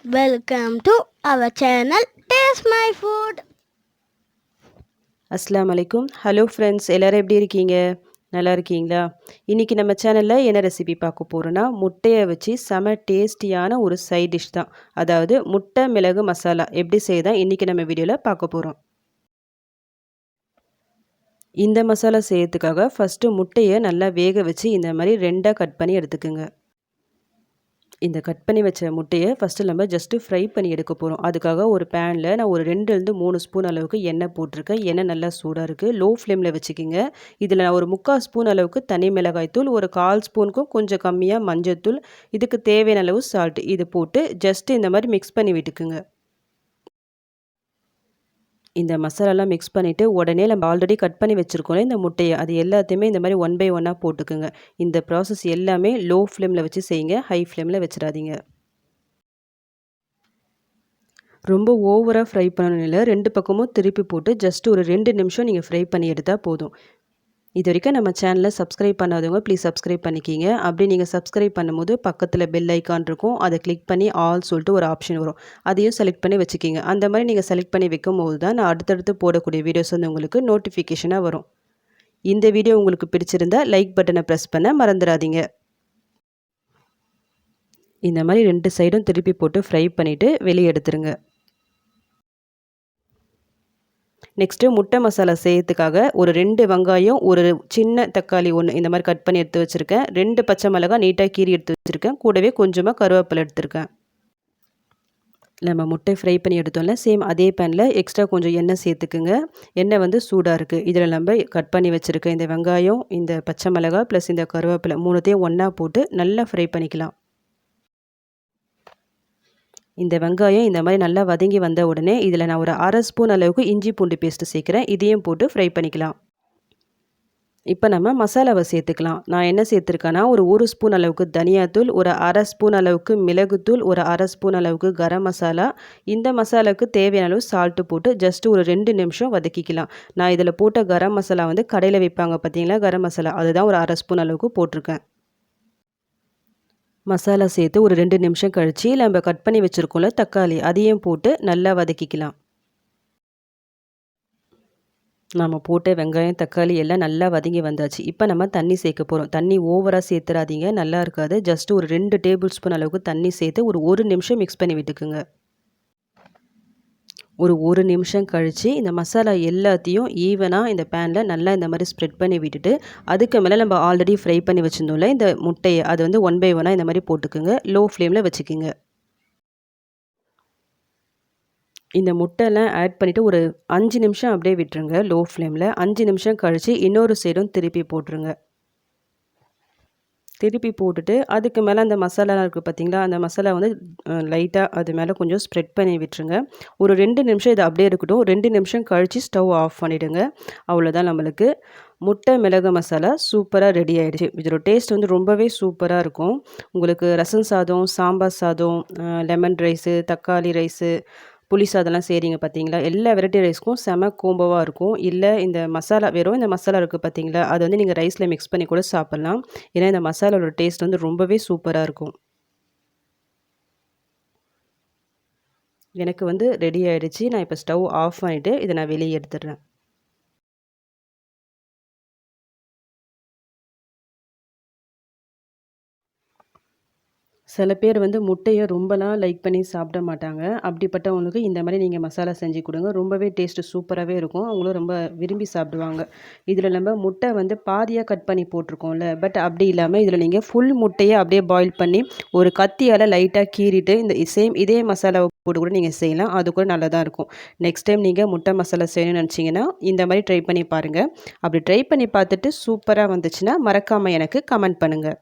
Welcome to our channel Taste My Food. அஸ்ஸலாமு அலைக்கும். Hello friends, எல்லோரும் எப்படி இருக்கீங்க? நல்லா இருக்கீங்களா? இன்றைக்கி நம்ம சேனலில் என்ன ரெசிபி பார்க்க போகிறோன்னா, முட்டையை வச்சு செம டேஸ்டியான ஒரு சைட் டிஷ் தான். அதாவது முட்டை மிளகு மசாலா எப்படி செய்ய இன்றைக்கி நம்ம வீடியோவில் பார்க்க போகிறோம். இந்த மசாலா செய்யறதுக்காக ஃபஸ்ட்டு முட்டையை நல்லா வேக வச்சு இந்த மாதிரி ரெண்டாக கட் பண்ணி எடுத்துக்கோங்க. இந்த கட் பண்ணி வச்ச முட்டையை ஃபஸ்ட்டு நம்ம ஜஸ்ட்டு ஃப்ரை பண்ணி எடுக்க போகிறோம். அதுக்காக ஒரு பேனில் நான் ஒரு 2லேருந்து 3 ஸ்பூன் அளவுக்கு எண்ணெய் போட்டிருக்கேன். எண்ணெய் நல்லா சூடாக இருக்குது. லோ ஃப்ளேமில் வச்சுக்கிங்க. இதில் நான் ஒரு 3/4 ஸ்பூன் அளவுக்கு தனி மிளகாய் தூள், ஒரு 1/4 ஸ்பூனுக்கும் கொஞ்சம் கம்மியாக மஞ்சள்தூள், இதுக்கு தேவையான அளவு சால்ட் இது போட்டு ஜஸ்ட்டு இந்த மாதிரி மிக்ஸ் பண்ணி விட்டுக்குங்க. இந்த மசாலாலாம் மிக்ஸ் பண்ணிவிட்டு உடனே நம்ம ஆல்ரெடி கட் பண்ணி வச்சுருக்கோம்ல இந்த முட்டையை, அது எல்லாத்தையுமே இந்த மாதிரி 1 பை 1 போட்டுக்குங்க. இந்த ப்ராசஸ் எல்லாமே லோ ஃப்ளேமில் வச்சு செய்யுங்க, ஹை ஃப்ளேமில் வச்சிடாதீங்க. ரொம்ப ஓவராக ஃப்ரை பண்ணணும் இல்லை, 2 பக்கமும் திருப்பி போட்டு ஜஸ்ட் ஒரு 2 நிமிஷம் நீங்கள் ஃப்ரை பண்ணி எடுத்தால் போதும். இது வரைக்கும் நம்ம சேனலை சப்ஸ்கிரைப் பண்ணாதவங்க ப்ளீஸ் சப்ஸ்கிரைப் பண்ணிக்கிங்க. அப்படி நீங்கள் சப்ஸ்கிரைப் பண்ணும்போது பக்கத்தில் பெல் ஐக்கான் இருக்கும், அதை கிளிக் பண்ணி ஆல் சொல்லிட்டு ஒரு ஆப்ஷன் வரும், அதையும் செலக்ட் பண்ணி வச்சுக்கிங்க. அந்த மாதிரி நீங்கள் செலக்ட் பண்ணி வைக்கும் போது தான் நான் அடுத்தடுத்து போடக்கூடிய வீடியோஸ் வந்து உங்களுக்கு நோட்டிஃபிகேஷனாக வரும். இந்த வீடியோ உங்களுக்கு பிடிச்சிருந்தா லைக் பட்டனை ப்ரெஸ் பண்ண மறந்துடாதீங்க. இந்த மாதிரி 2 சைடும் திருப்பி போட்டு ஃப்ரை பண்ணிவிட்டு வெளியே எடுத்துருங்க. நெக்ஸ்ட்டு முட்டை மசாலா செய்யறதுக்காக ஒரு 2 வெங்காயம், ஒரு சின்ன தக்காளி 1 இந்த மாதிரி கட் பண்ணி எடுத்து வச்சுருக்கேன். 2 பச்சை மிளகாய் நீட்டாக கீறி எடுத்து வச்சுருக்கேன். கூடவே கொஞ்சமாக கருவேப்பிலை எடுத்துருக்கேன். நம்ம முட்டை ஃப்ரை பண்ணி எடுத்தோம்ல, சேம் அதே பேனில் எக்ஸ்ட்ரா கொஞ்சம் எண்ணெய் சேர்த்துக்குங்க. எண்ணெய் வந்து சூடாக இருக்குது. இதில் நம்ம கட் பண்ணி வச்சுருக்க இந்த வெங்காயம், இந்த பச்சை மிளகாய் ப்ளஸ் இந்த கருவேப்பிலை 3த்தையும் ஒன்றா போட்டு நல்லா ஃப்ரை பண்ணிக்கலாம். இந்த வெங்காயம் இந்த மாதிரி நல்லா வதங்கி வந்த உடனே இதில் நான் ஒரு 1/2 ஸ்பூன் அளவுக்கு இஞ்சி பூண்டு பேஸ்ட்டு சேர்க்குறேன். இதையும் போட்டு ஃப்ரை பண்ணிக்கலாம். இப்போ நம்ம மசாலாவை சேர்த்துக்கலாம். நான் என்ன சேர்த்துருக்கேன்னா, ஒரு 1 ஸ்பூன் அளவுக்கு தனியாத்தூள், ஒரு 1/2 ஸ்பூன் அளவுக்கு மிளகுத்தூள், ஒரு 1/2 ஸ்பூன் அளவுக்கு கரம் மசாலா, இந்த மசாலாவுக்கு தேவையான அளவு சால்ட்டு போட்டு ஜஸ்ட்டு ஒரு 2 நிமிஷம் வதக்கிக்கலாம். நான் இதில் போட்ட கரம் மசாலா வந்து கடையில் விற்பாங்க பார்த்தீங்களா, கரம் மசாலா, அதுதான் ஒரு 1/2 ஸ்பூன் அளவுக்கு போட்டிருக்கேன். மசாலா சேர்த்து ஒரு 2 நிமிஷம் கழித்து நம்ம கட் பண்ணி வச்சுருக்கோம்ல தக்காளி, அதையும் போட்டு நல்லா வதக்கிக்கலாம். நம்ம போட்ட வெங்காயம் தக்காளி எல்லாம் நல்லா வதங்கி வந்தாச்சு. இப்போ நம்ம தண்ணி சேர்க்க போகிறோம். தண்ணி ஓவராக சேர்த்துறாதீங்க, நல்லா இருக்காது. ஜஸ்ட் ஒரு 2 டேபிள் ஸ்பூன் அளவுக்கு தண்ணி சேர்த்து ஒரு 1 நிமிஷம் மிக்ஸ் பண்ணி விட்டுக்குங்க. ஒரு 1 நிமிஷம் கழித்து இந்த மசாலா எல்லாத்தையும் ஈவனாக இந்த பேனில் நல்லா இந்த மாதிரி ஸ்ப்ரெட் பண்ணி விட்டுட்டு, அதுக்கு மேலே நம்ம ஆல்ரெடி ஃப்ரை பண்ணி வச்சுருந்தோம்ல இந்த முட்டையை, அது வந்து 1 பை 1 இந்த மாதிரி போட்டுக்குங்க. லோ ஃப்ளேமில் வச்சுக்கிங்க. இந்த முட்டைலாம் ஆட் பண்ணிவிட்டு ஒரு 5 நிமிஷம் அப்படியே விட்டுருங்க லோ ஃப்ளேமில். 5 நிமிஷம் கழித்து இன்னொரு சைடும் திருப்பி போட்டுருங்க. திருப்பி போட்டுட்டு அதுக்கு மேலே அந்த மசாலா இருக்குது பார்த்தீங்களா, அந்த மசாலா வந்து லைட்டாக அது மேலே கொஞ்சம் ஸ்ப்ரெட் பண்ணி விட்டுருங்க. ஒரு 2 நிமிஷம் இது அப்படியே இருக்கட்டும். 2 நிமிஷம் கழித்து ஸ்டவ் ஆஃப் பண்ணிவிடுங்க. அவ்வளோதான், நம்மளுக்கு முட்டை மிளகு மசாலா சூப்பராக ரெடி ஆகிடுச்சு. இதோட டேஸ்ட் வந்து ரொம்பவே சூப்பராக இருக்கும். உங்களுக்கு ரசம் சாதம், சாம்பார் சாதம், லெமன் ரைஸு, தக்காளி ரைஸு, புளி சாதம்லாம் செய்கிறீங்க பார்த்தீங்களா, எல்லா வெரைட்டி ரைஸ்க்கும் செம கோம்போவாக இருக்கும். இல்லை இந்த மசாலா, வெறும் இந்த மசாலா இருக்குது பார்த்தீங்களா, அது வந்து நீங்கள் ரைஸில் மிக்ஸ் பண்ணி கூட சாப்பிட்லாம். ஏன்னா இந்த மசாலாவோட டேஸ்ட் வந்து ரொம்பவே சூப்பராக இருக்கும். எனக்கு வந்து ரெடி ஆகிடுச்சு. நான் இப்போ ஸ்டவ் ஆஃப் பண்ணிவிட்டு இதை நான் வெளியே எடுத்துடுறேன். சில பேர் வந்து முட்டையை ரொம்பலாம் லைக் பண்ணி சாப்பிட மாட்டாங்க. அப்படிப்பட்டவங்களுக்கு இந்த மாதிரி நீங்கள் மசாலா செஞ்சு கொடுங்க. ரொம்பவே டேஸ்ட்டு சூப்பராகவே இருக்கும். அவங்களும் ரொம்ப விரும்பி சாப்பிடுவாங்க. இதில் நம்ம முட்டை வந்து பாதியாக கட் பண்ணி போட்டிருக்கோம்ல, பட் அப்படி இல்லாமல் இதில் நீங்கள் ஃபுல் முட்டையை அப்படியே பாயில் பண்ணி ஒரு கத்தியால் லைட்டாக கீறிட்டு இந்த இதே மசாலாவை போட்டு கூட நீங்கள் செய்யலாம். அது கூட நல்லா தான் இருக்கும். நெக்ஸ்ட் டைம் நீங்கள் முட்டை மசாலா செய்யணும்னு நினச்சிங்கன்னா இந்த மாதிரி ட்ரை பண்ணி பாருங்கள். அப்படி ட்ரை பண்ணி பார்த்துட்டு சூப்பராக வந்துச்சுன்னா மறக்காமல் எனக்கு கமெண்ட் பண்ணுங்கள்.